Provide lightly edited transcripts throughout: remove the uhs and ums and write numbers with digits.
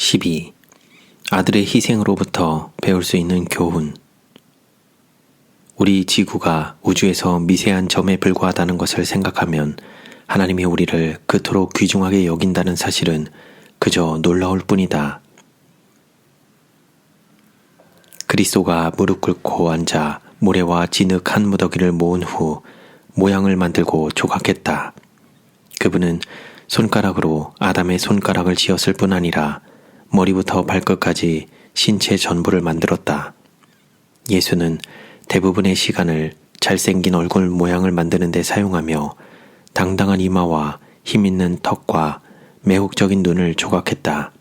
12. 아들의 희생으로부터 배울 수 있는 교훈. 우리 지구가 우주에서 미세한 점에 불과하다는 것을 생각하면 하나님이 우리를 그토록 귀중하게 여긴다는 사실은 그저 놀라울 뿐이다. 그리스도가 무릎 꿇고 앉아 모래와 진흙 한 무더기를 모은 후 모양을 만들고 조각했다. 그분은 손가락으로 아담의 손가락을 지었을 뿐 아니라 머리부터 발끝까지 신체 전부를 만들었다. 예수는 대부분의 시간을 잘생긴 얼굴 모양을 만드는 데 사용하며 당당한 이마와 힘있는 턱과 매혹적인 눈을 조각했다.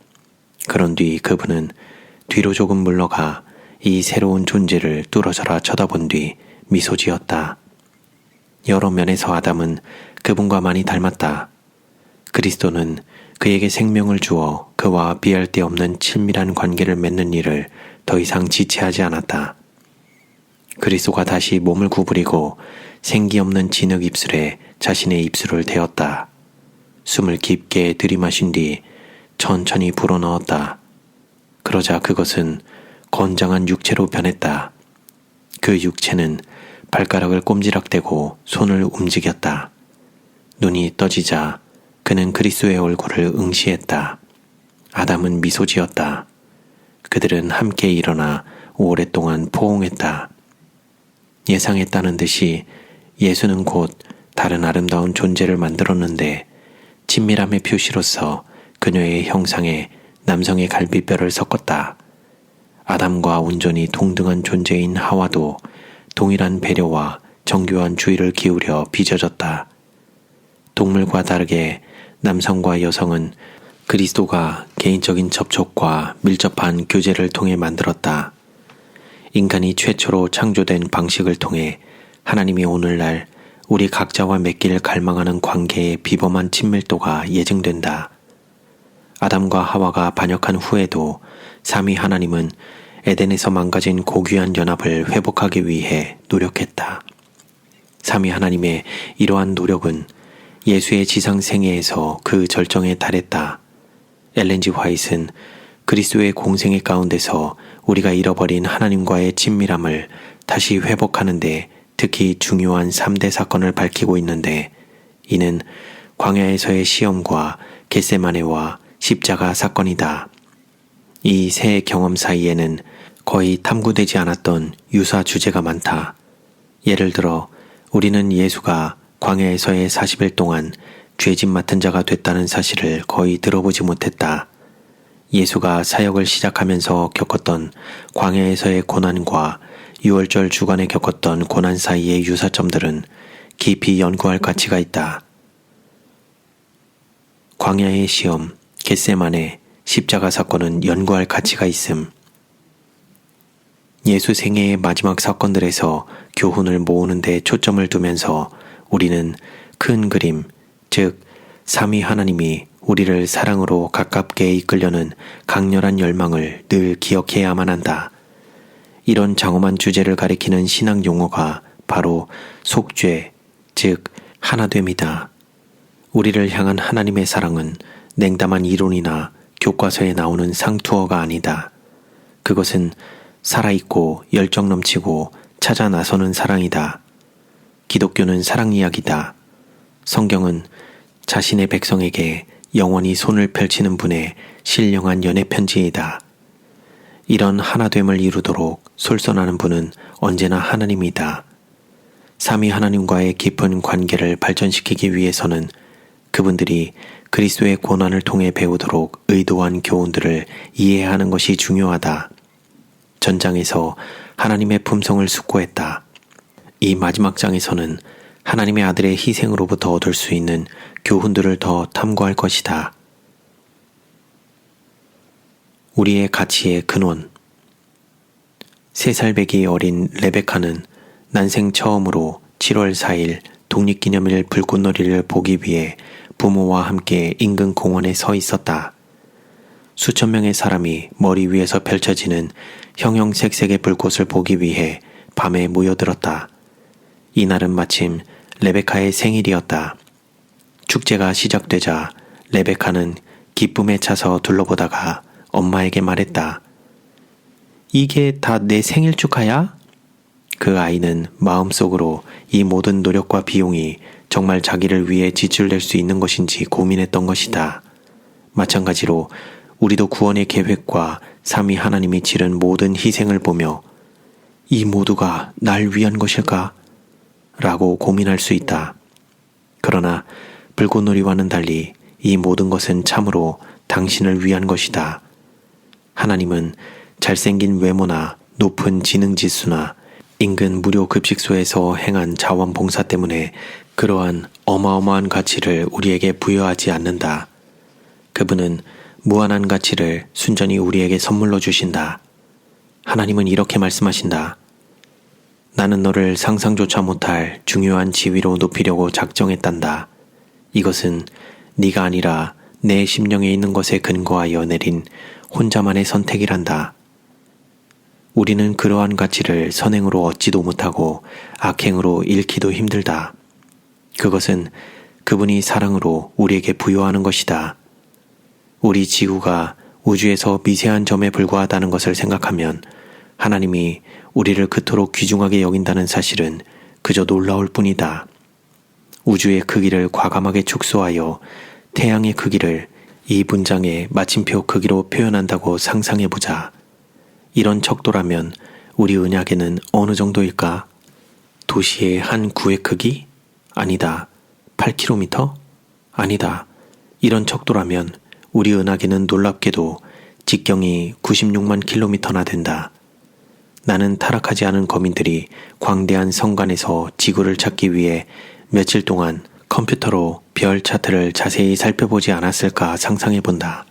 그런 뒤 그분은 뒤로 조금 물러가 이 새로운 존재를 뚫어져라 쳐다본 뒤 미소 지었다. 여러 면에서 아담은 그분과 많이 닮았다. 그리스도는 그에게 생명을 주어 그와 비할 데 없는 친밀한 관계를 맺는 일을 더 이상 지체하지 않았다. 그리스도가 다시 몸을 구부리고 생기 없는 진흙 입술에 자신의 입술을 대었다. 숨을 깊게 들이마신 뒤 천천히 불어넣었다. 그러자 그것은 건장한 육체로 변했다. 그 육체는 발가락을 꼼지락대고 손을 움직였다. 눈이 떠지자 그는 그리스도의 얼굴을 응시했다. 아담은 미소 지었다. 그들은 함께 일어나 오랫동안 포옹했다. 예상했다는 듯이 예수는 곧 다른 아름다운 존재를 만들었는데 친밀함의 표시로서 그녀의 형상에 남성의 갈비뼈를 섞었다. 아담과 온전히 동등한 존재인 하와도 동일한 배려와 정교한 주의를 기울여 빚어졌다. 동물과 다르게 남성과 여성은 그리스도가 개인적인 접촉과 밀접한 교제를 통해 만들었다. 인간이 최초로 창조된 방식을 통해 하나님이 오늘날 우리 각자와 맺길 갈망하는 관계의 비범한 친밀도가 예증된다. 아담과 하와가 반역한 후에도 삼위 하나님은 에덴에서 망가진 고귀한 연합을 회복하기 위해 노력했다. 삼위 하나님의 이러한 노력은 예수의 지상 생애에서 그 절정에 달했다. 엘렌 G. 화이트는 그리스도의 공생애 가운데서 우리가 잃어버린 하나님과의 친밀함을 다시 회복하는 데 특히 중요한 3대 사건을 밝히고 있는데 이는 광야에서의 시험과 겟세마네와 십자가 사건이다. 이 세 경험 사이에는 거의 탐구되지 않았던 유사 주제가 많다. 예를 들어 우리는 예수가 광야에서의 40일 동안 죄짐 맡은 자가 됐다는 사실을 거의 들어보지 못했다. 예수가 사역을 시작하면서 겪었던 광야에서의 고난과 6월절 주간에 겪었던 고난 사이의 유사점들은 깊이 연구할 가치가 있다. 광야의 시험, 겟세마네, 십자가 사건은 연구할 가치가 있음. 예수 생애의 마지막 사건들에서 교훈을 모으는 데 초점을 두면서 우리는 큰 그림, 즉 삼위 하나님이 우리를 사랑으로 가깝게 이끌려는 강렬한 열망을 늘 기억해야만 한다. 이런 장엄한 주제를 가리키는 신학 용어가 바로 속죄, 즉 하나됨이다. 우리를 향한 하나님의 사랑은 냉담한 이론이나 교과서에 나오는 상투어가 아니다. 그것은 살아있고 열정 넘치고 찾아 나서는 사랑이다. 기독교는 사랑 이야기다. 성경은 자신의 백성에게 영원히 손을 펼치는 분의 신령한 연애 편지이다. 이런 하나됨을 이루도록 솔선하는 분은 언제나 하나님이다. 삼위 하나님과의 깊은 관계를 발전시키기 위해서는 그분들이 그리스도의 고난을 통해 배우도록 의도한 교훈들을 이해하는 것이 중요하다. 전장에서 하나님의 품성을 숙고했다. 이 마지막 장에서는 하나님의 아들의 희생으로부터 얻을 수 있는 교훈들을 더 탐구할 것이다. 우리의 가치의 근원. 3살배기 어린 레베카는 난생 처음으로 7월 4일 독립기념일 불꽃놀이를 보기 위해 부모와 함께 인근 공원에 서 있었다. 수천 명의 사람이 머리 위에서 펼쳐지는 형형색색의 불꽃을 보기 위해 밤에 모여들었다. 이날은 마침 레베카의 생일이었다. 축제가 시작되자 레베카는 기쁨에 차서 둘러보다가 엄마에게 말했다. 이게 다 내 생일 축하야? 그 아이는 마음속으로 이 모든 노력과 비용이 정말 자기를 위해 지출될 수 있는 것인지 고민했던 것이다. 마찬가지로 우리도 구원의 계획과 삼위 하나님이 치른 모든 희생을 보며 이 모두가 날 위한 것일까? 라고 고민할 수 있다. 그러나 불꽃놀이와는 달리 이 모든 것은 참으로 당신을 위한 것이다. 하나님은 잘생긴 외모나 높은 지능지수나 인근 무료 급식소에서 행한 자원봉사 때문에 그러한 어마어마한 가치를 우리에게 부여하지 않는다. 그분은 무한한 가치를 순전히 우리에게 선물로 주신다. 하나님은 이렇게 말씀하신다. 나는 너를 상상조차 못할 중요한 지위로 높이려고 작정했단다. 이것은 네가 아니라 내 심령에 있는 것에 근거하여 내린 혼자만의 선택이란다. 우리는 그러한 가치를 선행으로 얻지도 못하고 악행으로 잃기도 힘들다. 그것은 그분이 사랑으로 우리에게 부여하는 것이다. 우리 지구가 우주에서 미세한 점에 불과하다는 것을 생각하면 하나님이 우리를 그토록 귀중하게 여긴다는 사실은 그저 놀라울 뿐이다. 우주의 크기를 과감하게 축소하여 태양의 크기를 이 문장의 마침표 크기로 표현한다고 상상해보자. 이런 척도라면 우리 은하계는 어느 정도일까? 도시의 한 구의 크기? 아니다. 8km? 아니다. 이런 척도라면 우리 은하계는 놀랍게도 직경이 96만 킬로미터나 된다. 나는 타락하지 않은 거민들이 광대한 성간에서 지구를 찾기 위해 며칠 동안 컴퓨터로 별 차트를 자세히 살펴보지 않았을까 상상해본다.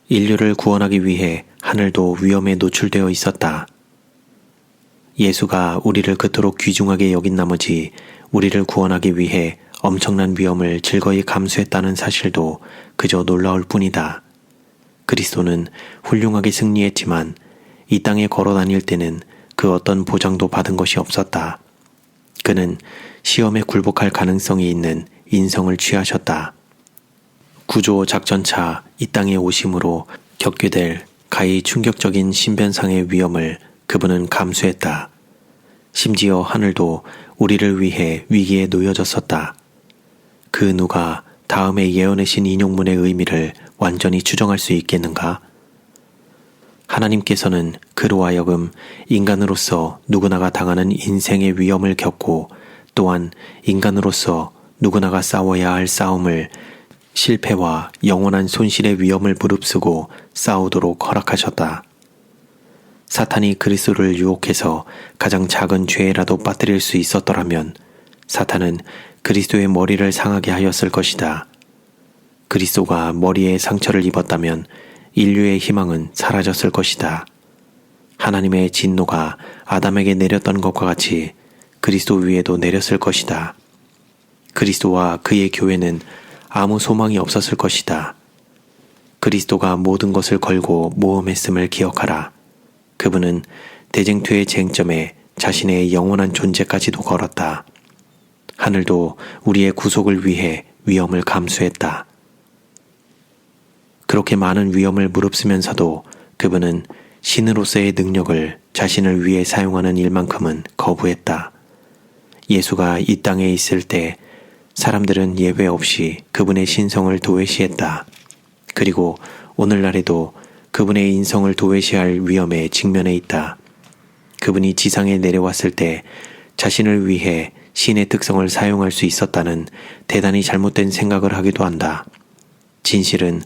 인류를 구원하기 위해 하늘도 위험에 노출되어 있었다. 예수가 우리를 그토록 귀중하게 여긴 나머지 우리를 구원하기 위해 엄청난 위험을 즐거이 감수했다는 사실도 그저 놀라울 뿐이다. 그리스도는 훌륭하게 승리했지만 이 땅에 걸어 다닐 때는 그 어떤 보장도 받은 것이 없었다. 그는 시험에 굴복할 가능성이 있는 인성을 취하셨다. 구조 작전차 이 땅에 오심으로 겪게 될 가히 충격적인 신변상의 위험을 그분은 감수했다. 심지어 하늘도 우리를 위해 위기에 놓여졌었다. 그 누가 다음에 예언하신 인용문의 의미를 완전히 추정할 수 있겠는가? 하나님께서는 그로 하여금 인간으로서 누구나가 당하는 인생의 위험을 겪고 또한 인간으로서 누구나가 싸워야 할 싸움을 실패와 영원한 손실의 위험을 무릅쓰고 싸우도록 허락하셨다. 사탄이 그리스도를 유혹해서 가장 작은 죄라도 빠뜨릴 수 있었더라면 사탄은 그리스도의 머리를 상하게 하였을 것이다. 그리스도가 머리에 상처를 입었다면 인류의 희망은 사라졌을 것이다. 하나님의 진노가 아담에게 내렸던 것과 같이 그리스도 위에도 내렸을 것이다. 그리스도와 그의 교회는 아무 소망이 없었을 것이다. 그리스도가 모든 것을 걸고 모험했음을 기억하라. 그분은 대쟁투의 쟁점에 자신의 영원한 존재까지도 걸었다. 하늘도 우리의 구속을 위해 위험을 감수했다. 그렇게 많은 위험을 무릅쓰면서도 그분은 신으로서의 능력을 자신을 위해 사용하는 일만큼은 거부했다. 예수가 이 땅에 있을 때 사람들은 예외 없이 그분의 신성을 도외시했다. 그리고 오늘날에도 그분의 인성을 도외시할 위험에 직면해 있다. 그분이 지상에 내려왔을 때 자신을 위해 신의 특성을 사용할 수 있었다는 대단히 잘못된 생각을 하기도 한다. 진실은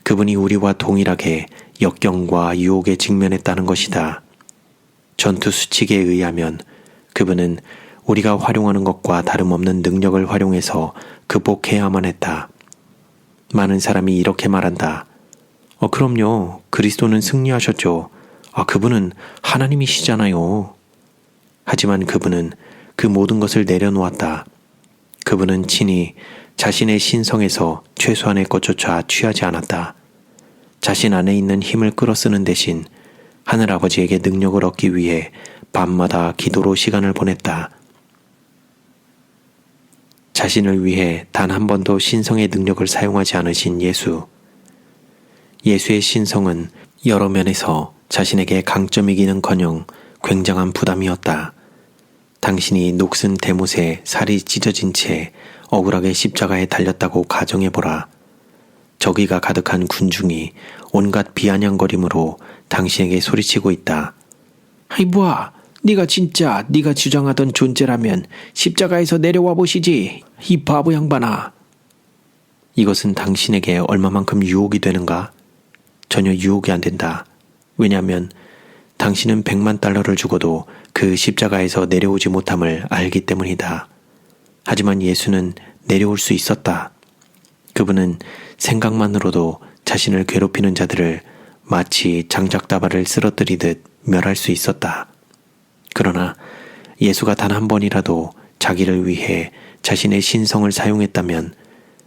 그분이 우리와 동일하게 역경과 유혹에 직면했다는 것이다. 전투 수칙에 의하면 그분은 우리가 활용하는 것과 다름없는 능력을 활용해서 극복해야만 했다. 많은 사람이 이렇게 말한다. 그럼요. 그리스도는 승리하셨죠. 그분은 하나님이시잖아요. 하지만 그분은 그 모든 것을 내려놓았다. 그분은 친히 자신의 신성에서 최소한의 것조차 취하지 않았다. 자신 안에 있는 힘을 끌어쓰는 대신 하늘아버지에게 능력을 얻기 위해 밤마다 기도로 시간을 보냈다. 자신을 위해 단 한 번도 신성의 능력을 사용하지 않으신 예수. 예수의 신성은 여러 면에서 자신에게 강점이기는커녕 굉장한 부담이었다. 당신이 녹슨 대못에 살이 찢어진 채 억울하게 십자가에 달렸다고 가정해보라. 저기가 가득한 군중이 온갖 비아냥거림으로 당신에게 소리치고 있다. 아이 뭐야, 네가 진짜 네가 주장하던 존재라면 십자가에서 내려와 보시지, 이 바보 양반아. 이것은 당신에게 얼마만큼 유혹이 되는가? 전혀 유혹이 안 된다. 왜냐하면 당신은 100만 달러를 주고도 그 십자가에서 내려오지 못함을 알기 때문이다. 하지만 예수는 내려올 수 있었다. 그분은 생각만으로도 자신을 괴롭히는 자들을 마치 장작다발을 쓰러뜨리듯 멸할 수 있었다. 그러나 예수가 단 한 번이라도 자기를 위해 자신의 신성을 사용했다면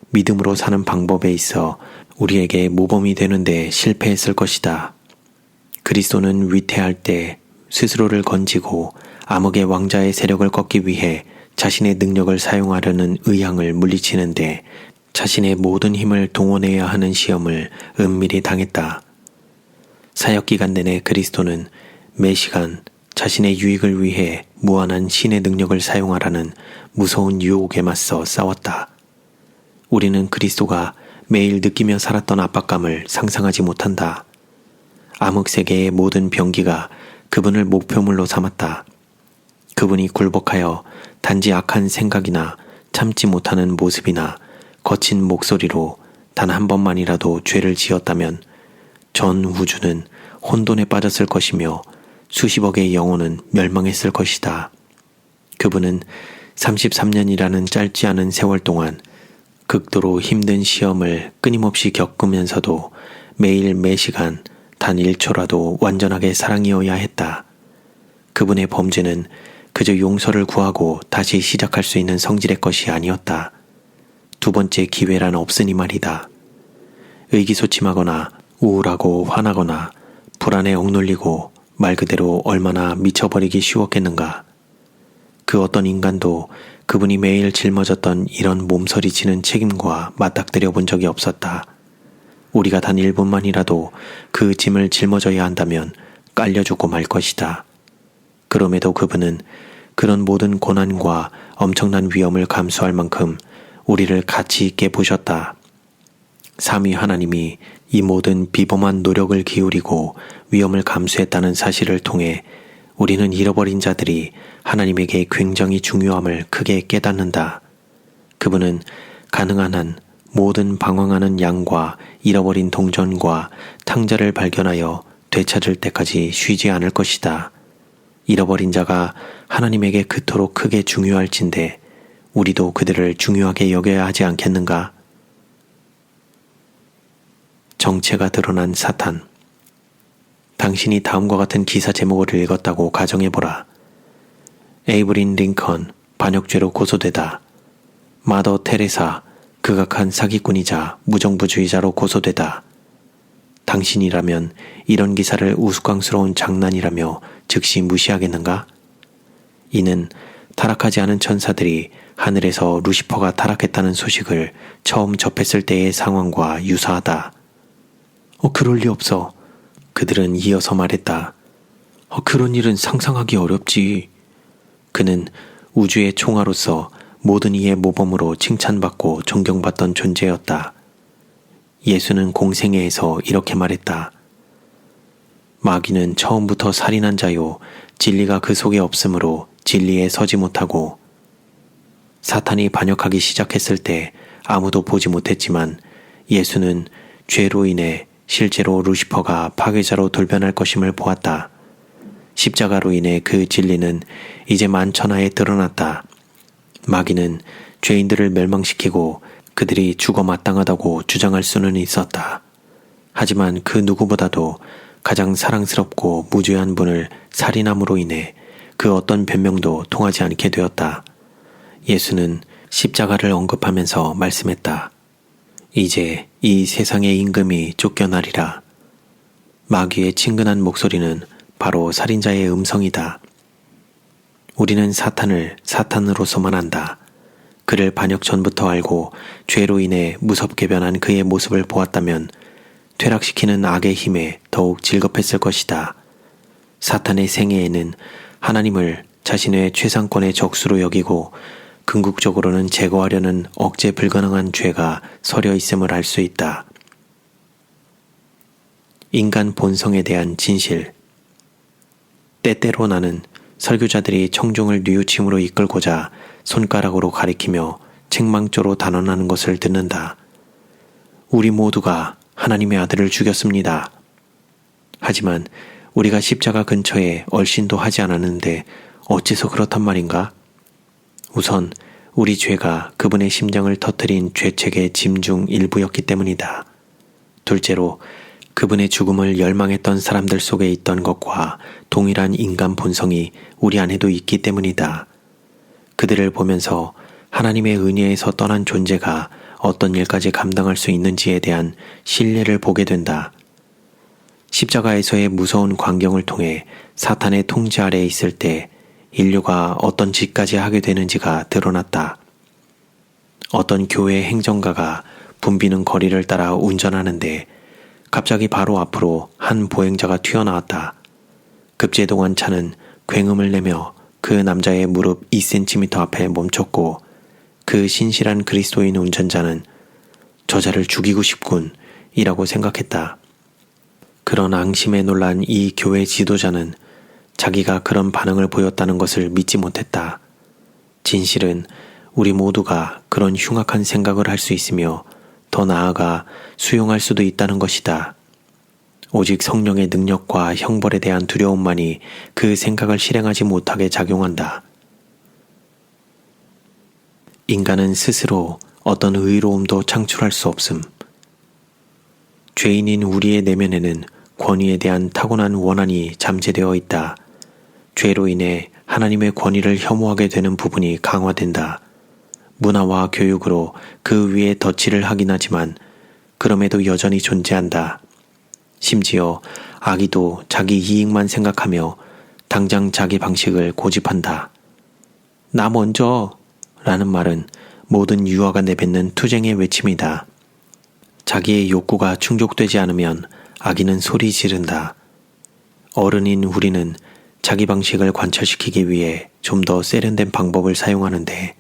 믿음으로 사는 방법에 있어 우리에게 모범이 되는데 실패했을 것이다. 그리스도는 위태할 때 스스로를 건지고 암흑의 왕자의 세력을 꺾기 위해 자신의 능력을 사용하려는 의향을 물리치는데 자신의 모든 힘을 동원해야 하는 시험을 은밀히 당했다. 사역기간 내내 그리스도는 매 시간 자신의 유익을 위해 무한한 신의 능력을 사용하라는 무서운 유혹에 맞서 싸웠다. 우리는 그리스도가 매일 느끼며 살았던 압박감을 상상하지 못한다. 암흑세계의 모든 병기가 그분을 목표물로 삼았다. 그분이 굴복하여 단지 악한 생각이나 참지 못하는 모습이나 거친 목소리로 단 한 번만이라도 죄를 지었다면 전 우주는 혼돈에 빠졌을 것이며 수십억의 영혼은 멸망했을 것이다. 그분은 33년이라는 짧지 않은 세월 동안 극도로 힘든 시험을 끊임없이 겪으면서도 매일 매시간 단 1초라도 완전하게 사랑이어야 했다. 그분의 범죄는 그저 용서를 구하고 다시 시작할 수 있는 성질의 것이 아니었다. 두 번째 기회란 없으니 말이다. 의기소침하거나 우울하고 화나거나 불안에 억눌리고 말 그대로 얼마나 미쳐버리기 쉬웠겠는가. 그 어떤 인간도 그분이 매일 짊어졌던 이런 몸서리치는 책임과 맞닥뜨려 본 적이 없었다. 우리가 단 1분만이라도 그 짐을 짊어져야 한다면 깔려주고 말 것이다. 그럼에도 그분은 그런 모든 고난과 엄청난 위험을 감수할 만큼 우리를 가치 있게 보셨다. 삼위 하나님이 이 모든 비범한 노력을 기울이고 위험을 감수했다는 사실을 통해 우리는 잃어버린 자들이 하나님에게 굉장히 중요함을 크게 깨닫는다. 그분은 가능한 한 모든 방황하는 양과 잃어버린 동전과 탕자를 발견하여 되찾을 때까지 쉬지 않을 것이다. 잃어버린 자가 하나님에게 그토록 크게 중요할진데 우리도 그들을 중요하게 여겨야 하지 않겠는가? 정체가 드러난 사탄. 당신이 다음과 같은 기사 제목을 읽었다고 가정해보라. 에이브린 링컨, 반역죄로 고소되다. 마더 테레사, 극악한 사기꾼이자 무정부주의자로 고소되다. 당신이라면 이런 기사를 우스꽝스러운 장난이라며 즉시 무시하겠는가? 이는 타락하지 않은 천사들이 하늘에서 루시퍼가 타락했다는 소식을 처음 접했을 때의 상황과 유사하다. 그럴 리 없어. 그들은 이어서 말했다. 그런 일은 상상하기 어렵지. 그는 우주의 총화로서 모든 이의 모범으로 칭찬받고 존경받던 존재였다. 예수는 공생애에서 이렇게 말했다. 마귀는 처음부터 살인한 자요, 진리가 그 속에 없으므로 진리에 서지 못하고, 사탄이 반역하기 시작했을 때 아무도 보지 못했지만 예수는 죄로 인해 실제로 루시퍼가 파괴자로 돌변할 것임을 보았다. 십자가로 인해 그 진리는 이제 만천하에 드러났다. 마귀는 죄인들을 멸망시키고 그들이 죽어 마땅하다고 주장할 수는 있었다. 하지만 그 누구보다도 가장 사랑스럽고 무죄한 분을 살인함으로 인해 그 어떤 변명도 통하지 않게 되었다. 예수는 십자가를 언급하면서 말씀했다. 이제 이 세상의 임금이 쫓겨나리라. 마귀의 친근한 목소리는 바로 살인자의 음성이다. 우리는 사탄을 사탄으로서만 안다. 그를 반역 전부터 알고 죄로 인해 무섭게 변한 그의 모습을 보았다면 퇴락시키는 악의 힘에 더욱 질겁했을 것이다. 사탄의 생애에는 하나님을 자신의 최상권의 적수로 여기고 궁극적으로는 제거하려는 억제 불가능한 죄가 서려 있음을 알 수 있다. 인간 본성에 대한 진실. 때때로 나는 설교자들이 청중을 뉘우침으로 이끌고자 손가락으로 가리키며 책망조로 단언하는 것을 듣는다. 우리 모두가 하나님의 아들을 죽였습니다. 하지만 우리가 십자가 근처에 얼씬도 하지 않았는데 어째서 그렇단 말인가? 우선 우리 죄가 그분의 심장을 터뜨린 죄책의 짐 중 일부였기 때문이다. 둘째로 그분의 죽음을 열망했던 사람들 속에 있던 것과 동일한 인간 본성이 우리 안에도 있기 때문이다. 그들을 보면서 하나님의 은혜에서 떠난 존재가 어떤 일까지 감당할 수 있는지에 대한 신뢰를 보게 된다. 십자가에서의 무서운 광경을 통해 사탄의 통제 아래에 있을 때 인류가 어떤 짓까지 하게 되는지가 드러났다. 어떤 교회 행정가가 붐비는 거리를 따라 운전하는데 갑자기 바로 앞으로 한 보행자가 튀어나왔다. 급제동한 차는 굉음을 내며 그 남자의 무릎 2cm 앞에 멈췄고 그 신실한 그리스도인 운전자는 저자를 죽이고 싶군 이라고 생각했다. 그런 앙심에 놀란 이 교회 지도자는 자기가 그런 반응을 보였다는 것을 믿지 못했다. 진실은 우리 모두가 그런 흉악한 생각을 할 수 있으며 더 나아가 수용할 수도 있다는 것이다. 오직 성령의 능력과 형벌에 대한 두려움만이 그 생각을 실행하지 못하게 작용한다. 인간은 스스로 어떤 의로움도 창출할 수 없음. 죄인인 우리의 내면에는 권위에 대한 타고난 원한이 잠재되어 있다. 죄로 인해 하나님의 권위를 혐오하게 되는 부분이 강화된다. 문화와 교육으로 그 위에 덧칠을 하긴 하지만 그럼에도 여전히 존재한다. 심지어 악의도 자기 이익만 생각하며 당장 자기 방식을 고집한다. 나 먼저 라는 말은 모든 유아가 내뱉는 투쟁의 외침이다. 자기의 욕구가 충족되지 않으면 아기는 소리 지른다. 어른인 우리는 자기 방식을 관철시키기 위해 좀 더 세련된 방법을 사용하는데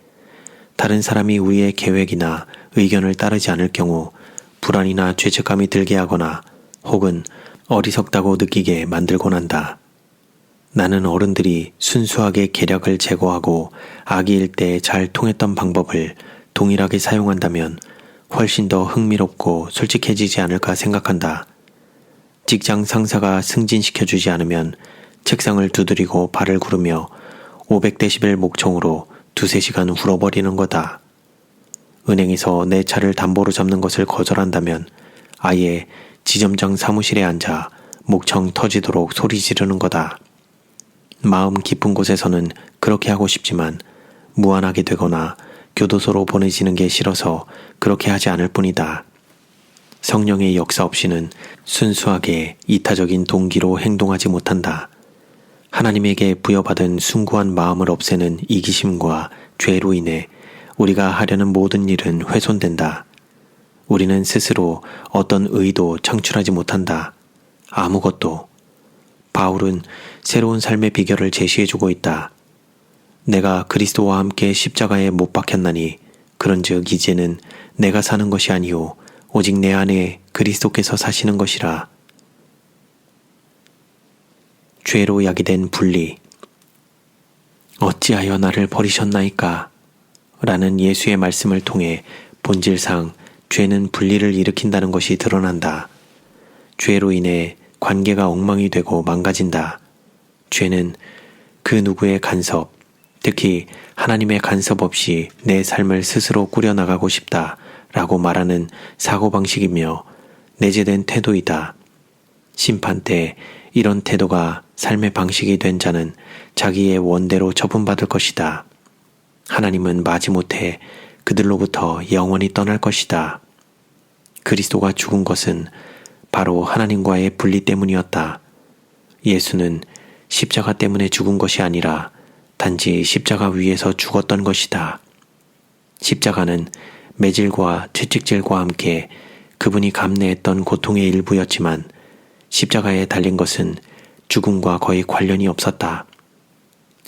다른 사람이 우리의 계획이나 의견을 따르지 않을 경우 불안이나 죄책감이 들게 하거나 혹은 어리석다고 느끼게 만들곤 한다. 나는 어른들이 순수하게 계략을 제거하고 아기일 때 잘 통했던 방법을 동일하게 사용한다면 훨씬 더 흥미롭고 솔직해지지 않을까 생각한다. 직장 상사가 승진시켜주지 않으면 책상을 두드리고 발을 구르며 500데시벨 목청으로 2-3시간 울어버리는 거다. 은행에서 내 차를 담보로 잡는 것을 거절한다면 아예 지점장 사무실에 앉아 목청 터지도록 소리 지르는 거다. 마음 깊은 곳에서는 그렇게 하고 싶지만 무안하게 되거나 교도소로 보내지는 게 싫어서 그렇게 하지 않을 뿐이다. 성령의 역사 없이는 순수하게 이타적인 동기로 행동하지 못한다. 하나님에게 부여받은 숭고한 마음을 없애는 이기심과 죄로 인해 우리가 하려는 모든 일은 훼손된다. 우리는 스스로 어떤 의도 창출하지 못한다. 아무것도. 바울은 새로운 삶의 비결을 제시해주고 있다. 내가 그리스도와 함께 십자가에 못 박혔나니 그런즉 이제는 내가 사는 것이 아니요 오직 내 안에 그리스도께서 사시는 것이라. 죄로 야기된 분리. 어찌하여 나를 버리셨나이까? 라는 예수의 말씀을 통해 본질상 죄는 분리를 일으킨다는 것이 드러난다. 죄로 인해 관계가 엉망이 되고 망가진다. 죄는 그 누구의 간섭, 특히 하나님의 간섭 없이 내 삶을 스스로 꾸려나가고 싶다 라고 말하는 사고방식이며 내재된 태도이다. 심판 때 이런 태도가 삶의 방식이 된 자는 자기의 원대로 처분받을 것이다. 하나님은 마지못해 그들로부터 영원히 떠날 것이다. 그리스도가 죽은 것은 바로 하나님과의 분리 때문이었다. 예수는 십자가 때문에 죽은 것이 아니라 단지 십자가 위에서 죽었던 것이다. 십자가는 매질과 채찍질과 함께 그분이 감내했던 고통의 일부였지만 십자가에 달린 것은 죽음과 거의 관련이 없었다.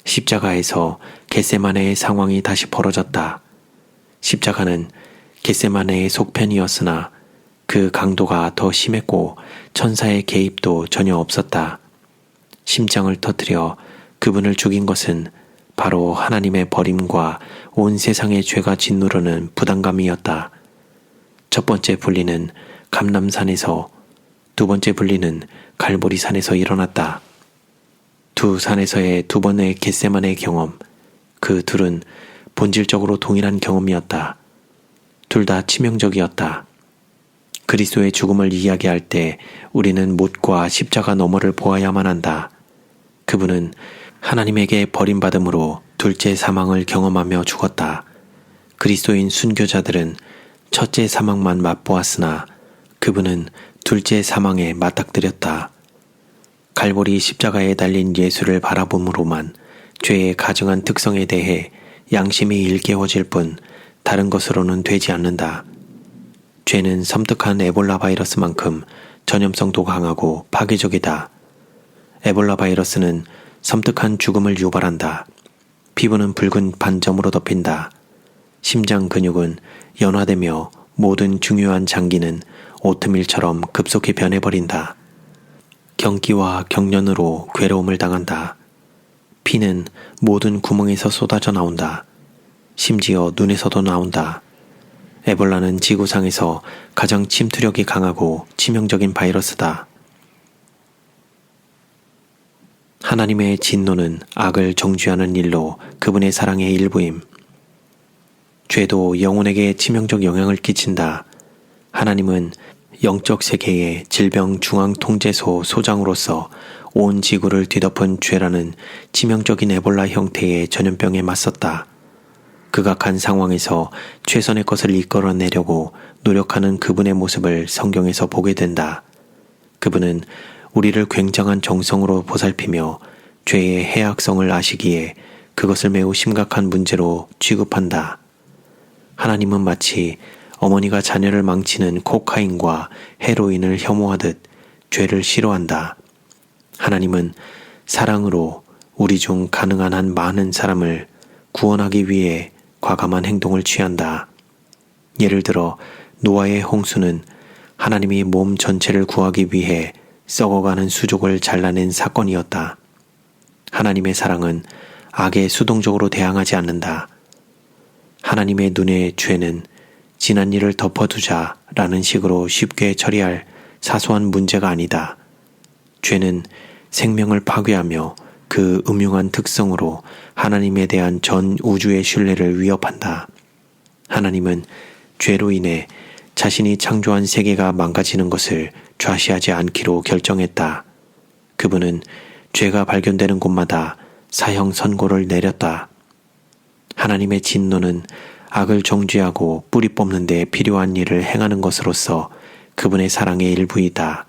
십자가에서 겟세마네의 상황이 다시 벌어졌다. 십자가는 겟세마네의 속편이었으나 그 강도가 더 심했고 천사의 개입도 전혀 없었다. 심장을 터뜨려 그분을 죽인 것은 바로 하나님의 버림과 온 세상의 죄가 짓누르는 부담감이었다. 첫 번째 분리는 감람산에서, 두 번째 분리는 갈보리산에서 일어났다. 두 산에서의 두 번의 겟세마네 경험, 그 둘은 본질적으로 동일한 경험이었다. 둘 다 치명적이었다. 그리스도의 죽음을 이야기할 때 우리는 못과 십자가 너머를 보아야만 한다. 그분은 하나님에게 버림받음으로 둘째 사망을 경험하며 죽었다. 그리스도인 순교자들은 첫째 사망만 맛보았으나 그분은 둘째 사망에 맞닥뜨렸다. 갈보리 십자가에 달린 예수를 바라봄으로만 죄의 가증한 특성에 대해 양심이 일깨워질 뿐 다른 것으로는 되지 않는다. 죄는 섬뜩한 에볼라 바이러스만큼 전염성도 강하고 파괴적이다. 에볼라 바이러스는 섬뜩한 죽음을 유발한다. 피부는 붉은 반점으로 덮인다. 심장 근육은 연화되며 모든 중요한 장기는 오트밀처럼 급속히 변해버린다. 경기와 경련으로 괴로움을 당한다. 피는 모든 구멍에서 쏟아져 나온다. 심지어 눈에서도 나온다. 에볼라는 지구상에서 가장 침투력이 강하고 치명적인 바이러스다. 하나님의 진노는 악을 정죄하는 일로 그분의 사랑의 일부임. 죄도 영혼에게 치명적 영향을 끼친다. 하나님은 영적 세계의 질병 중앙통제소 소장으로서 온 지구를 뒤덮은 죄라는 치명적인 에볼라 형태의 전염병에 맞섰다. 극악한 상황에서 최선의 것을 이끌어내려고 노력하는 그분의 모습을 성경에서 보게 된다. 그분은 우리를 굉장한 정성으로 보살피며 죄의 해악성을 아시기에 그것을 매우 심각한 문제로 취급한다. 하나님은 마치 어머니가 자녀를 망치는 코카인과 헤로인을 혐오하듯 죄를 싫어한다. 하나님은 사랑으로 우리 중 가능한 한 많은 사람을 구원하기 위해 과감한 행동을 취한다. 예를 들어 노아의 홍수는 하나님이 몸 전체를 구하기 위해 썩어가는 수족을 잘라낸 사건이었다. 하나님의 사랑은 악에 수동적으로 대항하지 않는다. 하나님의 눈에 죄는 지난 일을 덮어두자 라는 식으로 쉽게 처리할 사소한 문제가 아니다. 죄는 생명을 파괴하며 그 음흉한 특성으로 하나님에 대한 전 우주의 신뢰를 위협한다. 하나님은 죄로 인해 자신이 창조한 세계가 망가지는 것을 좌시하지 않기로 결정했다. 그분은 죄가 발견되는 곳마다 사형 선고를 내렸다. 하나님의 진노는 악을 정죄하고 뿌리 뽑는 데 필요한 일을 행하는 것으로서 그분의 사랑의 일부이다.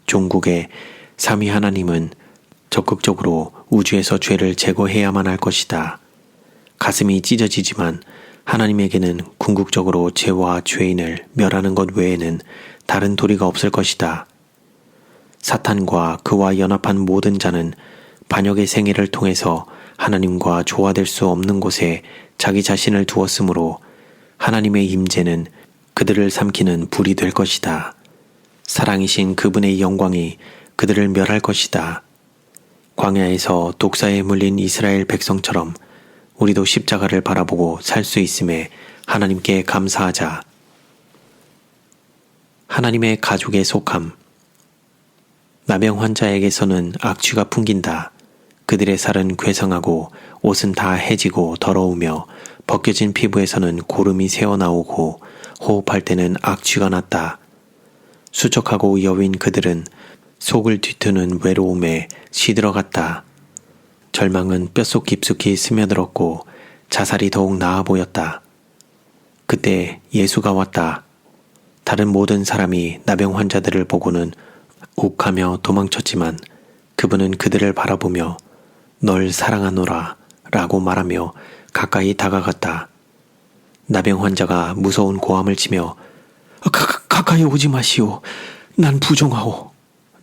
종국의 삼위 하나님은 적극적으로 우주에서 죄를 제거해야만 할 것이다. 가슴이 찢어지지만 하나님에게는 궁극적으로 죄와 죄인을 멸하는 것 외에는 다른 도리가 없을 것이다. 사탄과 그와 연합한 모든 자는 반역의 생애를 통해서 하나님과 조화될 수 없는 곳에 자기 자신을 두었으므로 하나님의 임재는 그들을 삼키는 불이 될 것이다. 사랑이신 그분의 영광이 그들을 멸할 것이다. 광야에서 독사에 물린 이스라엘 백성처럼 우리도 십자가를 바라보고 살 수 있음에 하나님께 감사하자. 하나님의 가족에 속함. 나병 환자에게서는 악취가 풍긴다. 그들의 살은 괴상하고 옷은 다 해지고 더러우며 벗겨진 피부에서는 고름이 새어나오고 호흡할 때는 악취가 났다. 수척하고 여윈 그들은 속을 뒤트는 외로움에 시들어갔다. 절망은 뼛속 깊숙이 스며들었고 자살이 더욱 나아 보였다. 그때 예수가 왔다. 다른 모든 사람이 나병 환자들을 보고는 욱하며 도망쳤지만 그분은 그들을 바라보며 널 사랑하노라 라고 말하며 가까이 다가갔다. 나병 환자가 무서운 고함을 치며 가까이 오지 마시오. 난 부정하오.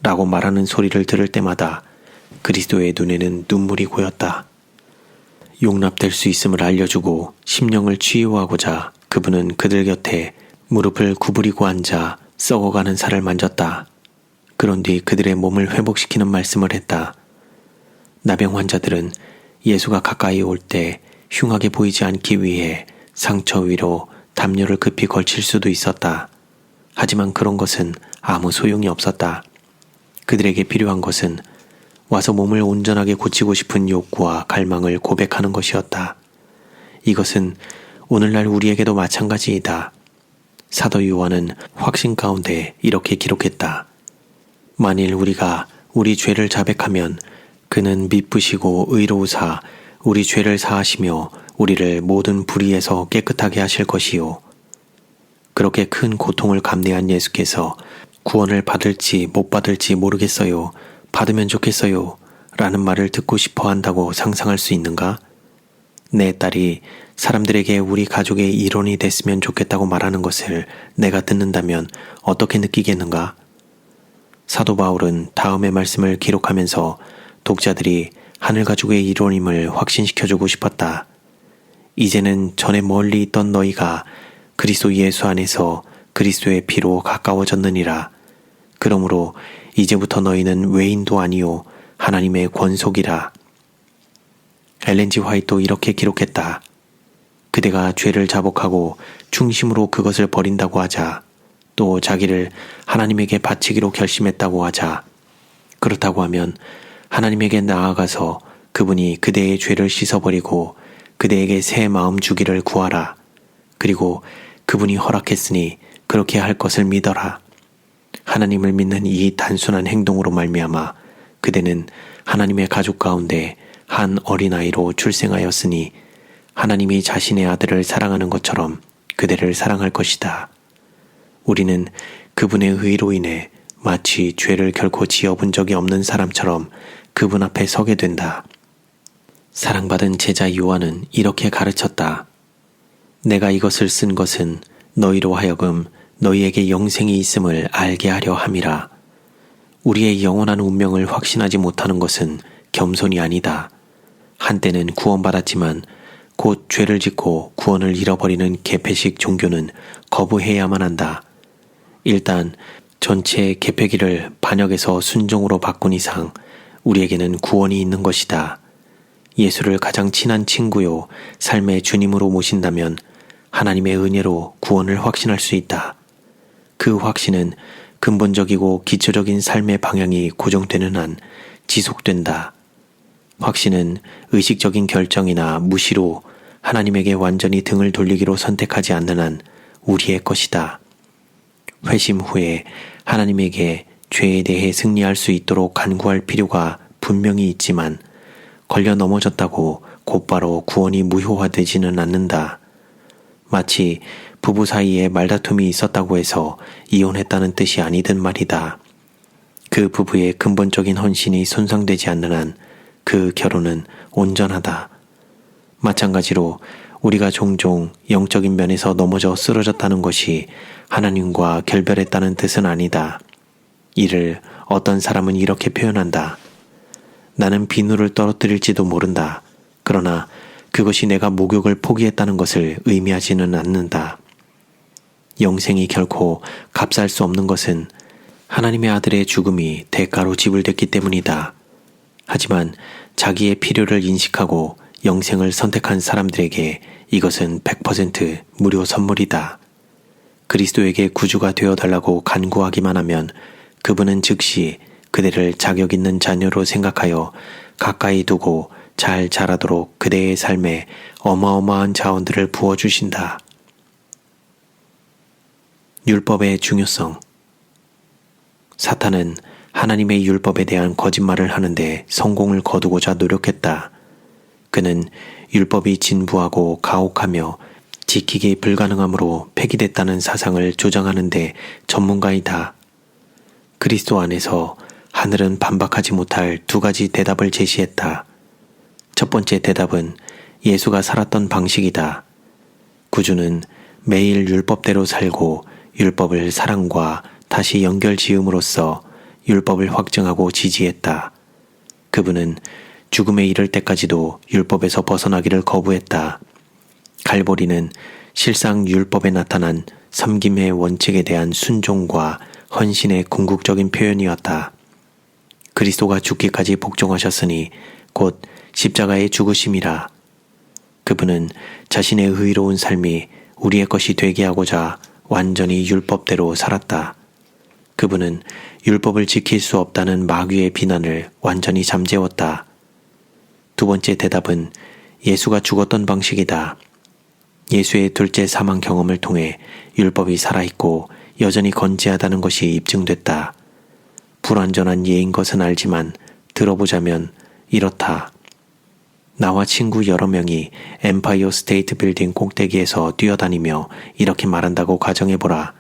라고 말하는 소리를 들을 때마다 그리스도의 눈에는 눈물이 고였다. 용납될 수 있음을 알려주고 심령을 치유하고자 그분은 그들 곁에 무릎을 구부리고 앉아 썩어가는 살을 만졌다. 그런 뒤 그들의 몸을 회복시키는 말씀을 했다. 나병 환자들은 예수가 가까이 올 때 흉하게 보이지 않기 위해 상처 위로 담요를 급히 걸칠 수도 있었다. 하지만 그런 것은 아무 소용이 없었다. 그들에게 필요한 것은 와서 몸을 온전하게 고치고 싶은 욕구와 갈망을 고백하는 것이었다. 이것은 오늘날 우리에게도 마찬가지이다. 사도 요한은 확신 가운데 이렇게 기록했다. 만일 우리가 우리 죄를 자백하면 그는 미쁘시고 의로우사 우리 죄를 사하시며 우리를 모든 불의에서 깨끗하게 하실 것이요. 그렇게 큰 고통을 감내한 예수께서 구원을 받을지 못 받을지 모르겠어요. 받으면 좋겠어요. 라는 말을 듣고 싶어 한다고 상상할 수 있는가? 내 딸이 사람들에게 우리 가족의 일원이 됐으면 좋겠다고 말하는 것을 내가 듣는다면 어떻게 느끼겠는가? 사도 바울은 다음의 말씀을 기록하면서 독자들이 하늘 가족의 일원임을 확신시켜주고 싶었다. 이제는 전에 멀리 있던 너희가 그리스도 예수 안에서 그리스도의 피로 가까워졌느니라. 그러므로 이제부터 너희는 외인도 아니요 하나님의 권속이라. 엘렌 지 화이트도 이렇게 기록했다. 그대가 죄를 자복하고 중심으로 그것을 버린다고 하자, 또 자기를 하나님에게 바치기로 결심했다고 하자, 그렇다고 하면 하나님에게 나아가서 그분이 그대의 죄를 씻어버리고 그대에게 새 마음 주기를 구하라. 그리고 그분이 허락했으니 그렇게 할 것을 믿어라. 하나님을 믿는 이 단순한 행동으로 말미암아 그대는 하나님의 가족 가운데 한 어린아이로 출생하였으니 하나님이 자신의 아들을 사랑하는 것처럼 그대를 사랑할 것이다. 우리는 그분의 의로 인해 마치 죄를 결코 지어본 적이 없는 사람처럼 그분 앞에 서게 된다. 사랑받은 제자 요한은 이렇게 가르쳤다. 내가 이것을 쓴 것은 너희로 하여금 너희에게 영생이 있음을 알게 하려 함이라. 우리의 영원한 운명을 확신하지 못하는 것은 겸손이 아니다. 한때는 구원받았지만 곧 죄를 짓고 구원을 잃어버리는 개폐식 종교는 거부해야만 한다. 일단 전체 개폐기를 반역에서 순종으로 바꾼 이상 우리에게는 구원이 있는 것이다. 예수를 가장 친한 친구요 삶의 주님으로 모신다면 하나님의 은혜로 구원을 확신할 수 있다. 그 확신은 근본적이고 기초적인 삶의 방향이 고정되는 한 지속된다. 확신은 의식적인 결정이나 무시로 하나님에게 완전히 등을 돌리기로 선택하지 않는 한 우리의 것이다. 회심 후에 하나님에게 죄에 대해 승리할 수 있도록 간구할 필요가 분명히 있지만 걸려 넘어졌다고 곧바로 구원이 무효화되지는 않는다. 마치 부부 사이에 말다툼이 있었다고 해서 이혼했다는 뜻이 아니든 말이다. 그 부부의 근본적인 헌신이 손상되지 않는 한 그 결혼은 온전하다. 마찬가지로 우리가 종종 영적인 면에서 넘어져 쓰러졌다는 것이 하나님과 결별했다는 뜻은 아니다. 이를 어떤 사람은 이렇게 표현한다. 나는 비누를 떨어뜨릴지도 모른다. 그러나 그것이 내가 목욕을 포기했다는 것을 의미하지는 않는다. 영생이 결코 값살 수 없는 것은 하나님의 아들의 죽음이 대가로 지불됐기 때문이다. 하지만 자기의 필요를 인식하고 영생을 선택한 사람들에게 이것은 100% 무료 선물이다. 그리스도에게 구주가 되어달라고 간구하기만 하면 그분은 즉시 그대를 자격 있는 자녀로 생각하여 가까이 두고 잘 자라도록 그대의 삶에 어마어마한 자원들을 부어주신다. 율법의 중요성. 사탄은 하나님의 율법에 대한 거짓말을 하는데 성공을 거두고자 노력했다. 그는 율법이 진부하고 가혹하며 지키기 불가능하므로 폐기됐다는 사상을 조장하는데 전문가이다. 그리스도 안에서 하늘은 반박하지 못할 두 가지 대답을 제시했다. 첫 번째 대답은 예수가 살았던 방식이다. 구주는 매일 율법대로 살고 율법을 사랑과 다시 연결 지음으로써 율법을 확증하고 지지했다. 그분은 죽음에 이를 때까지도 율법에서 벗어나기를 거부했다. 갈보리는 실상 율법에 나타난 섬김의 원칙에 대한 순종과 헌신의 궁극적인 표현이었다. 그리스도가 죽기까지 복종하셨으니 곧 십자가의 죽으심이라. 그분은 자신의 의로운 삶이 우리의 것이 되게 하고자 완전히 율법대로 살았다. 그분은 율법을 지킬 수 없다는 마귀의 비난을 완전히 잠재웠다. 두 번째 대답은 예수가 죽었던 방식이다. 예수의 둘째 사망 경험을 통해 율법이 살아있고 여전히 건재하다는 것이 입증됐다. 불완전한 예인 것은 알지만 들어보자면 이렇다. 나와 친구 여러 명이 엠파이어 스테이트 빌딩 꼭대기에서 뛰어다니며 이렇게 말한다고 가정해보라.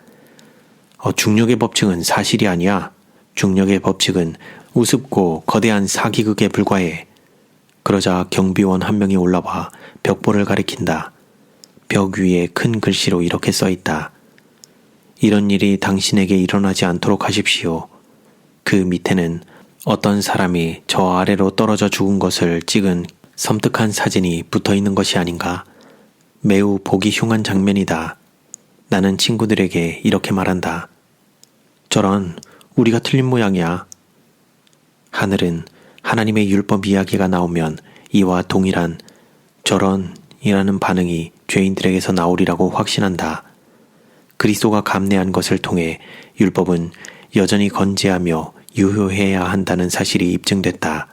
중력의 법칙은 사실이 아니야. 중력의 법칙은 우습고 거대한 사기극에 불과해. 그러자 경비원 한 명이 올라와 벽보를 가리킨다. 벽 위에 큰 글씨로 이렇게 써있다. 이런 일이 당신에게 일어나지 않도록 하십시오. 그 밑에는 어떤 사람이 저 아래로 떨어져 죽은 것을 찍은 섬뜩한 사진이 붙어있는 것이 아닌가? 매우 보기 흉한 장면이다. 나는 친구들에게 이렇게 말한다. 저런, 우리가 틀린 모양이야. 하늘은 하나님의 율법 이야기가 나오면 이와 동일한 저런이라는 반응이 죄인들에게서 나오리라고 확신한다. 그리스도가 감내한 것을 통해 율법은 여전히 건재하며 유효해야 한다는 사실이 입증됐다.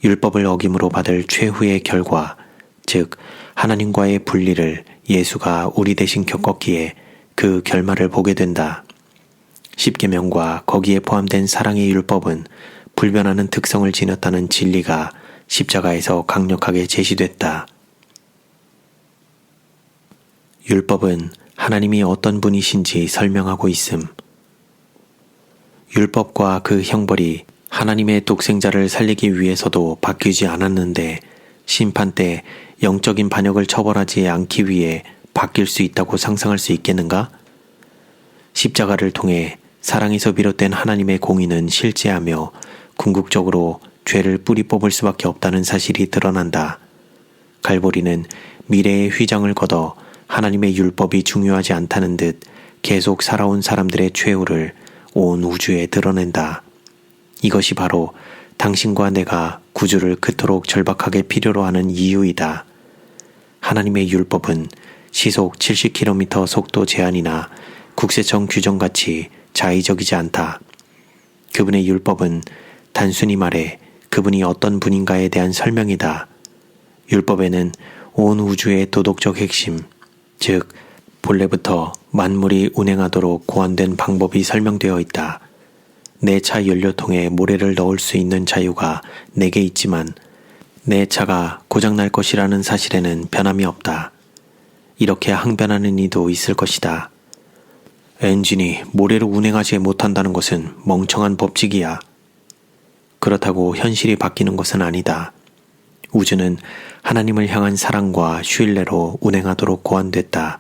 율법을 어김으로 받을 최후의 결과, 즉 하나님과의 분리를 예수가 우리 대신 겪었기에 그 결말을 보게 된다. 십계명과 거기에 포함된 사랑의 율법은 불변하는 특성을 지녔다는 진리가 십자가에서 강력하게 제시됐다. 율법은 하나님이 어떤 분이신지 설명하고 있음. 율법과 그 형벌이 하나님의 독생자를 살리기 위해서도 바뀌지 않았는데 심판 때 영적인 반역을 처벌하지 않기 위해 바뀔 수 있다고 상상할 수 있겠는가? 십자가를 통해 사랑에서 비롯된 하나님의 공의는 실제하며 궁극적으로 죄를 뿌리 뽑을 수밖에 없다는 사실이 드러난다. 갈보리는 미래의 휘장을 걷어 하나님의 율법이 중요하지 않다는 듯 계속 살아온 사람들의 최후를 온 우주에 드러낸다. 이것이 바로 당신과 내가 구주를 그토록 절박하게 필요로 하는 이유이다. 하나님의 율법은 시속 70km 속도 제한이나 국세청 규정같이 자의적이지 않다. 그분의 율법은 단순히 말해 그분이 어떤 분인가에 대한 설명이다. 율법에는 온 우주의 도덕적 핵심, 즉 본래부터 만물이 운행하도록 고안된 방법이 설명되어 있다. 내 차 연료통에 모래를 넣을 수 있는 자유가 내게 있지만 내 차가 고장날 것이라는 사실에는 변함이 없다. 이렇게 항변하는 이도 있을 것이다. 엔진이 모래로 운행하지 못한다는 것은 멍청한 법칙이야. 그렇다고 현실이 바뀌는 것은 아니다. 우주는 하나님을 향한 사랑과 신뢰로 운행하도록 고안됐다.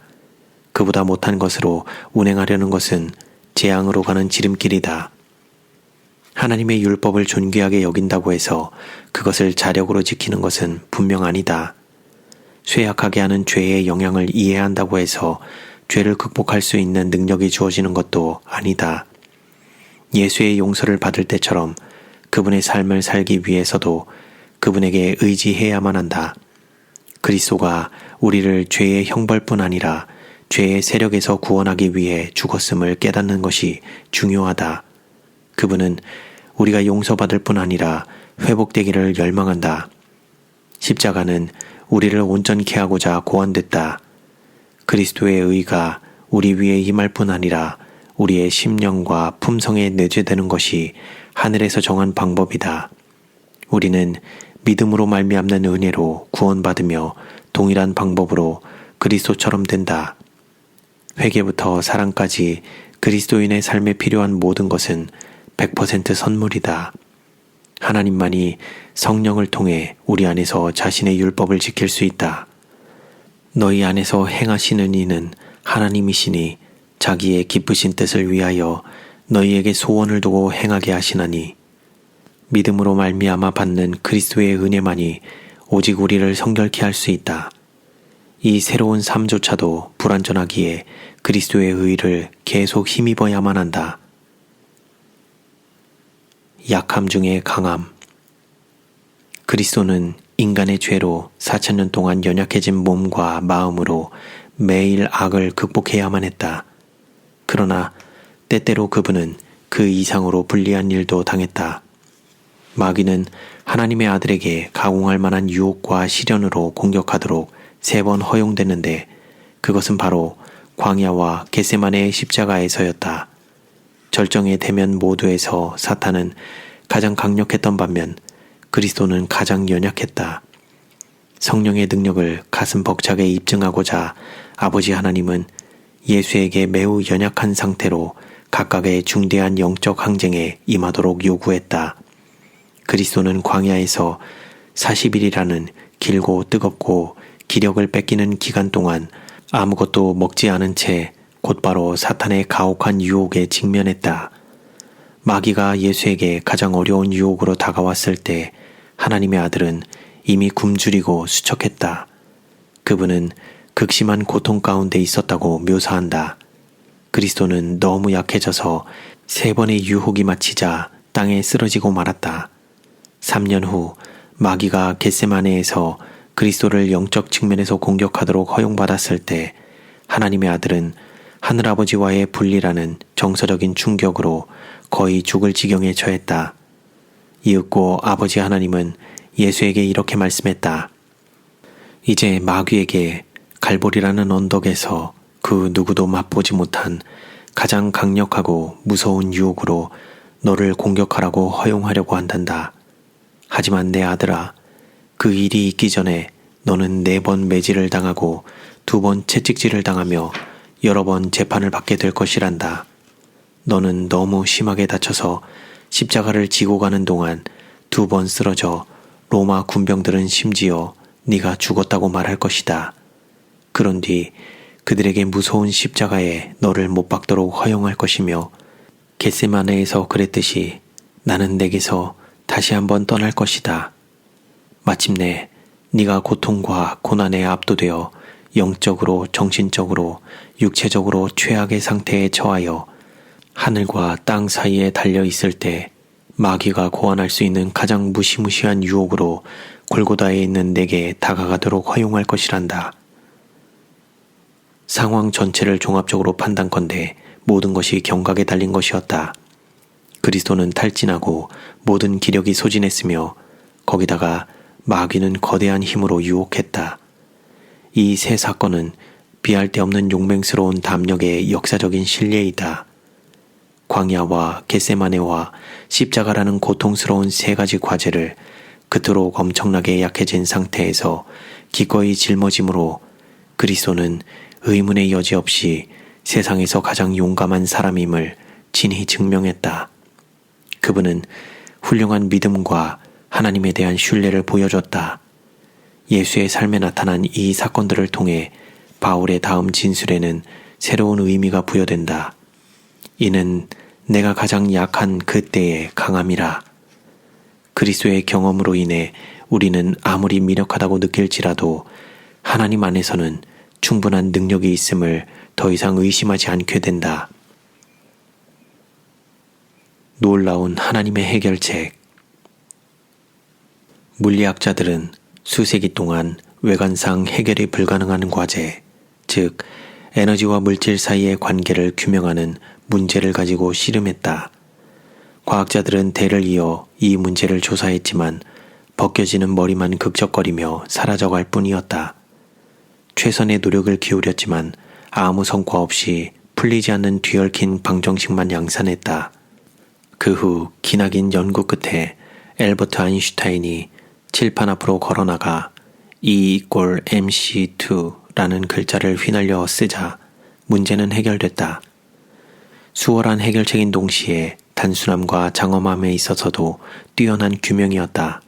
그보다 못한 것으로 운행하려는 것은 재앙으로 가는 지름길이다. 하나님의 율법을 존귀하게 여긴다고 해서 그것을 자력으로 지키는 것은 분명 아니다. 쇠약하게 하는 죄의 영향을 이해한다고 해서 죄를 극복할 수 있는 능력이 주어지는 것도 아니다. 예수의 용서를 받을 때처럼 그분의 삶을 살기 위해서도 그분에게 의지해야만 한다. 그리스도가 우리를 죄의 형벌뿐 아니라 죄의 세력에서 구원하기 위해 죽었음을 깨닫는 것이 중요하다. 그분은 우리가 용서받을 뿐 아니라 회복되기를 열망한다. 십자가는 우리를 온전케 하고자 고안됐다. 그리스도의 의가 우리 위에 임할 뿐 아니라 우리의 심령과 품성에 내재되는 것이 하늘에서 정한 방법이다. 우리는 믿음으로 말미암는 은혜로 구원받으며 동일한 방법으로 그리스도처럼 된다. 회개부터 사랑까지 그리스도인의 삶에 필요한 모든 것은 100% 선물이다. 하나님만이 성령을 통해 우리 안에서 자신의 율법을 지킬 수 있다. 너희 안에서 행하시는 이는 하나님이시니 자기의 기쁘신 뜻을 위하여 너희에게 소원을 두고 행하게 하시나니 믿음으로 말미암아 받는 그리스도의 은혜만이 오직 우리를 성결케 할 수 있다. 이 새로운 삶조차도 불완전하기에 그리스도의 의를 계속 힘입어야만 한다. 약함 중에 강함. 그리스도는 인간의 죄로 4000년 동안 연약해진 몸과 마음으로 매일 악을 극복해야만 했다. 그러나 때때로 그분은 그 이상으로 불리한 일도 당했다. 마귀는 하나님의 아들에게 가공할 만한 유혹과 시련으로 공격하도록 3번 허용됐는데 그것은 바로 광야와 겟세마네의 십자가에서였다. 절정의 대면 모두에서 사탄은 가장 강력했던 반면 그리스도는 가장 연약했다. 성령의 능력을 가슴 벅차게 입증하고자 아버지 하나님은 예수에게 매우 연약한 상태로 각각의 중대한 영적 항쟁에 임하도록 요구했다. 그리스도는 광야에서 40일이라는 길고 뜨겁고 기력을 뺏기는 기간 동안 아무것도 먹지 않은 채 곧바로 사탄의 가혹한 유혹에 직면했다. 마귀가 예수에게 가장 어려운 유혹으로 다가왔을 때 하나님의 아들은 이미 굶주리고 수척했다. 그분은 극심한 고통 가운데 있었다고 묘사한다. 그리스도는 너무 약해져서 3번의 유혹이 마치자 땅에 쓰러지고 말았다. 3년 후 마귀가 겟세마네에서 그리스도를 영적 측면에서 공격하도록 허용받았을 때 하나님의 아들은 하늘아버지와의 분리라는 정서적인 충격으로 거의 죽을 지경에 처했다. 이윽고 아버지 하나님은 예수에게 이렇게 말씀했다. 이제 마귀에게 갈보리라는 언덕에서 그 누구도 맛보지 못한 가장 강력하고 무서운 유혹으로 너를 공격하라고 허용하려고 한단다. 하지만 내 아들아, 그 일이 있기 전에 너는 4번 매질을 당하고 2번 채찍질을 당하며 여러 번 재판을 받게 될 것이란다. 너는 너무 심하게 다쳐서 십자가를 지고 가는 동안 2번 쓰러져 로마 군병들은 심지어 네가 죽었다고 말할 것이다. 그런 뒤 그들에게 무서운 십자가에 너를 못 박도록 허용할 것이며 겟세마네에서 그랬듯이 나는 내게서 다시 한번 떠날 것이다. 마침내 네가 고통과 고난에 압도되어 영적으로 정신적으로 육체적으로 최악의 상태에 처하여 하늘과 땅 사이에 달려있을 때 마귀가 고안할 수 있는 가장 무시무시한 유혹으로 골고다에 있는 내게 다가가도록 허용할 것이란다. 상황 전체를 종합적으로 판단컨대 모든 것이 경각에 달린 것이었다. 그리스도는 탈진하고 모든 기력이 소진했으며 거기다가 마귀는 거대한 힘으로 유혹했다. 이 세 사건은 비할 데 없는 용맹스러운 담력의 역사적인 실례이다. 광야와 겟세마네와 십자가라는 고통스러운 3가지 과제를 그토록 엄청나게 약해진 상태에서 기꺼이 짊어짐으로 그리스도는 의문의 여지 없이 세상에서 가장 용감한 사람임을 진히 증명했다. 그분은 훌륭한 믿음과 하나님에 대한 신뢰를 보여줬다. 예수의 삶에 나타난 이 사건들을 통해 바울의 다음 진술에는 새로운 의미가 부여된다. 이는 내가 가장 약한 그때의 강함이라. 그리스도의 경험으로 인해 우리는 아무리 미력하다고 느낄지라도 하나님 안에서는 충분한 능력이 있음을 더 이상 의심하지 않게 된다. 놀라운 하나님의 해결책. 물리학자들은 수세기 동안 외관상 해결이 불가능한 과제, 즉 에너지와 물질 사이의 관계를 규명하는 문제를 가지고 씨름했다. 과학자들은 대를 이어 이 문제를 조사했지만 벗겨지는 머리만 극적거리며 사라져갈 뿐이었다. 최선의 노력을 기울였지만 아무 성과 없이 풀리지 않는 뒤얽힌 방정식만 양산했다. 그 후 기나긴 연구 끝에 엘버트 아인슈타인이 칠판 앞으로 걸어나가 E=mc2라는 글자를 휘날려 쓰자 문제는 해결됐다. 수월한 해결책인 동시에 단순함과 장엄함에 있어서도 뛰어난 규명이었다.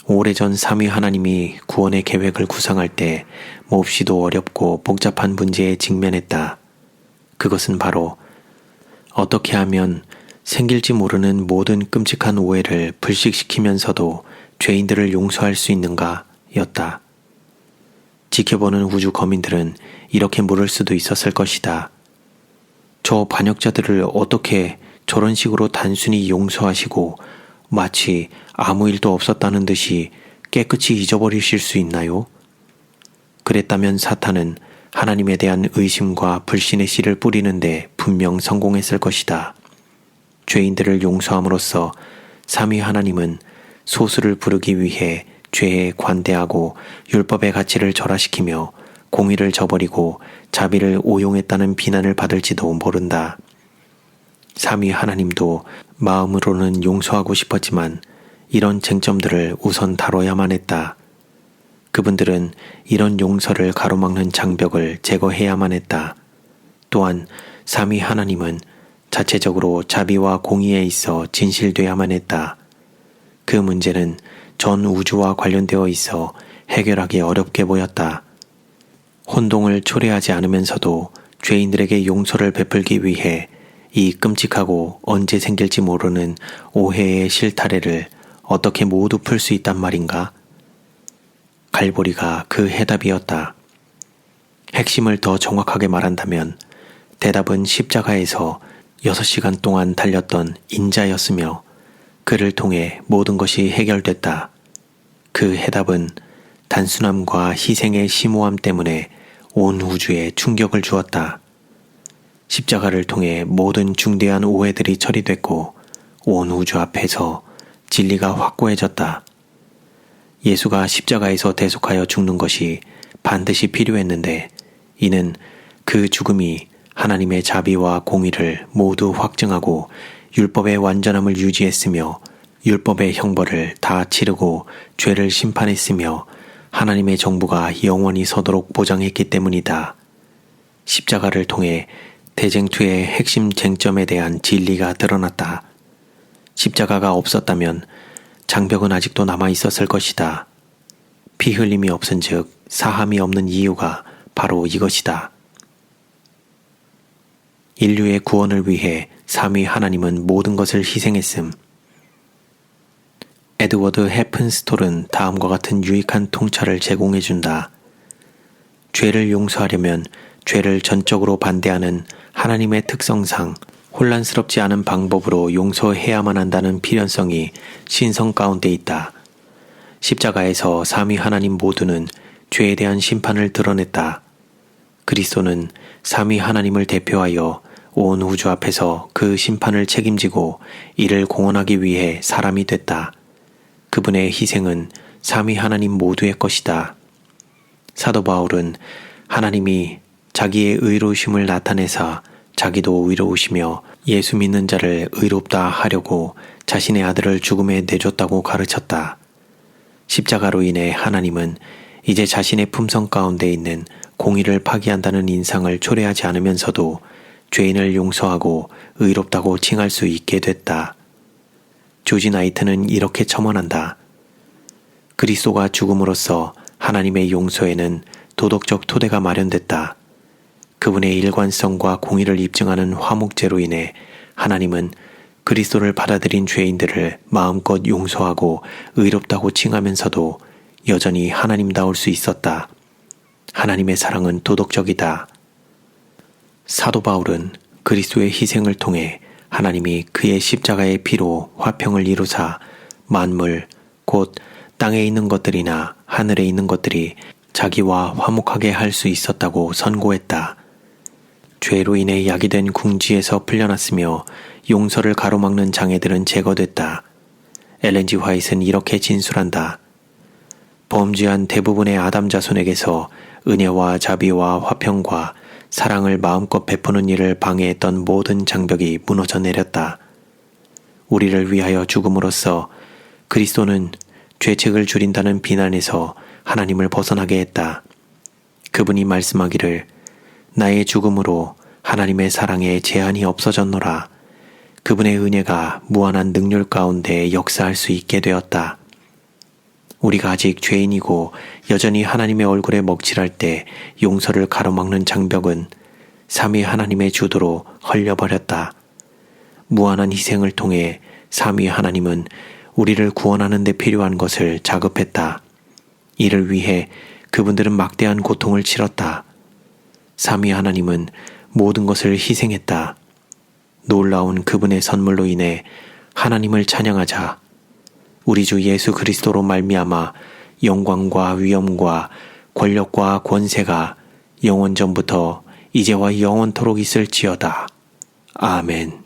오래전 삼위 하나님이 구원의 계획을 구상할 때 몹시도 어렵고 복잡한 문제에 직면했다. 그것은 바로 어떻게 하면 생길지 모르는 모든 끔찍한 오해를 불식시키면서도 죄인들을 용서할 수 있는가 였다. 지켜보는 우주 거민들은 이렇게 물을 수도 있었을 것이다. 저 반역자들을 어떻게 저런 식으로 단순히 용서하시고 마치 아무 일도 없었다는 듯이 깨끗이 잊어버리실 수 있나요? 그랬다면 사탄은 하나님에 대한 의심과 불신의 씨를 뿌리는데 분명 성공했을 것이다. 죄인들을 용서함으로써 삼위 하나님은 소수를 부르기 위해 죄에 관대하고 율법의 가치를 절하시키며 공의를 저버리고 자비를 오용했다는 비난을 받을지도 모른다. 삼위 하나님도 마음으로는 용서하고 싶었지만 이런 쟁점들을 우선 다뤄야만 했다. 그분들은 이런 용서를 가로막는 장벽을 제거해야만 했다. 또한 삼위 하나님은 자체적으로 자비와 공의에 있어 진실되어야만 했다. 그 문제는 전 우주와 관련되어 있어 해결하기 어렵게 보였다. 혼동을 초래하지 않으면서도 죄인들에게 용서를 베풀기 위해 이 끔찍하고 언제 생길지 모르는 오해의 실타래를 어떻게 모두 풀 수 있단 말인가? 갈보리가 그 해답이었다. 핵심을 더 정확하게 말한다면 대답은 십자가에서 6시간 동안 달렸던 인자였으며 그를 통해 모든 것이 해결됐다. 그 해답은 단순함과 희생의 심오함 때문에 온 우주에 충격을 주었다. 십자가를 통해 모든 중대한 오해들이 처리됐고 온 우주 앞에서 진리가 확고해졌다. 예수가 십자가에서 대속하여 죽는 것이 반드시 필요했는데 이는 그 죽음이 하나님의 자비와 공의를 모두 확증하고 율법의 완전함을 유지했으며 율법의 형벌을 다 치르고 죄를 심판했으며 하나님의 정부가 영원히 서도록 보장했기 때문이다. 십자가를 통해 대쟁투의 핵심 쟁점에 대한 진리가 드러났다. 십자가가 없었다면 장벽은 아직도 남아 있었을 것이다. 피 흘림이 없은즉 사함이 없는 이유가 바로 이것이다. 인류의 구원을 위해 삼위 하나님은 모든 것을 희생했음. 에드워드 해픈스톨은 다음과 같은 유익한 통찰을 제공해준다. 죄를 용서하려면 죄를 전적으로 반대하는 하나님의 특성상 혼란스럽지 않은 방법으로 용서해야만 한다는 필연성이 신성 가운데 있다. 십자가에서 삼위 하나님 모두는 죄에 대한 심판을 드러냈다. 그리스도는 삼위 하나님을 대표하여 온 우주 앞에서 그 심판을 책임지고 이를 공헌하기 위해 사람이 됐다. 그분의 희생은 삼위 하나님 모두의 것이다. 사도 바울은 하나님이 자기의 의로우심을 나타내사 자기도 의로우시며 예수 믿는 자를 의롭다 하려고 자신의 아들을 죽음에 내줬다고 가르쳤다. 십자가로 인해 하나님은 이제 자신의 품성 가운데 있는 공의를 파기한다는 인상을 초래하지 않으면서도 죄인을 용서하고 의롭다고 칭할 수 있게 됐다. 조지 나이트는 이렇게 첨언한다. 그리스도가 죽음으로써 하나님의 용서에는 도덕적 토대가 마련됐다. 그분의 일관성과 공의를 입증하는 화목제로 인해 하나님은 그리스도를 받아들인 죄인들을 마음껏 용서하고 의롭다고 칭하면서도 여전히 하나님다울 수 있었다. 하나님의 사랑은 도덕적이다. 사도 바울은 그리스도의 희생을 통해 하나님이 그의 십자가의 피로 화평을 이루사 만물 곧 땅에 있는 것들이나 하늘에 있는 것들이 자기와 화목하게 할 수 있었다고 선고했다. 죄로 인해 야기된 궁지에서 풀려났으며 용서를 가로막는 장애들은 제거됐다. 엘렌 지 화이트는 이렇게 진술한다. 범죄한 대부분의 아담 자손에게서 은혜와 자비와 화평과 사랑을 마음껏 베푸는 일을 방해했던 모든 장벽이 무너져 내렸다. 우리를 위하여 죽음으로써 그리스도는 죄책을 줄인다는 비난에서 하나님을 벗어나게 했다. 그분이 말씀하기를 나의 죽음으로 하나님의 사랑에 제한이 없어졌노라. 그분의 은혜가 무한한 능률 가운데 역사할 수 있게 되었다. 우리가 아직 죄인이고 여전히 하나님의 얼굴에 먹칠할 때 용서를 가로막는 장벽은 삼위 하나님의 주도로 헐려버렸다. 무한한 희생을 통해 삼위 하나님은 우리를 구원하는 데 필요한 것을 자급했다. 이를 위해 그분들은 막대한 고통을 치렀다. 삼위 하나님은 모든 것을 희생했다. 놀라운 그분의 선물로 인해 하나님을 찬양하자. 우리 주 예수 그리스도로 말미암아 영광과 위엄과 권력과 권세가 영원전부터 이제와 영원토록 있을지어다. 아멘.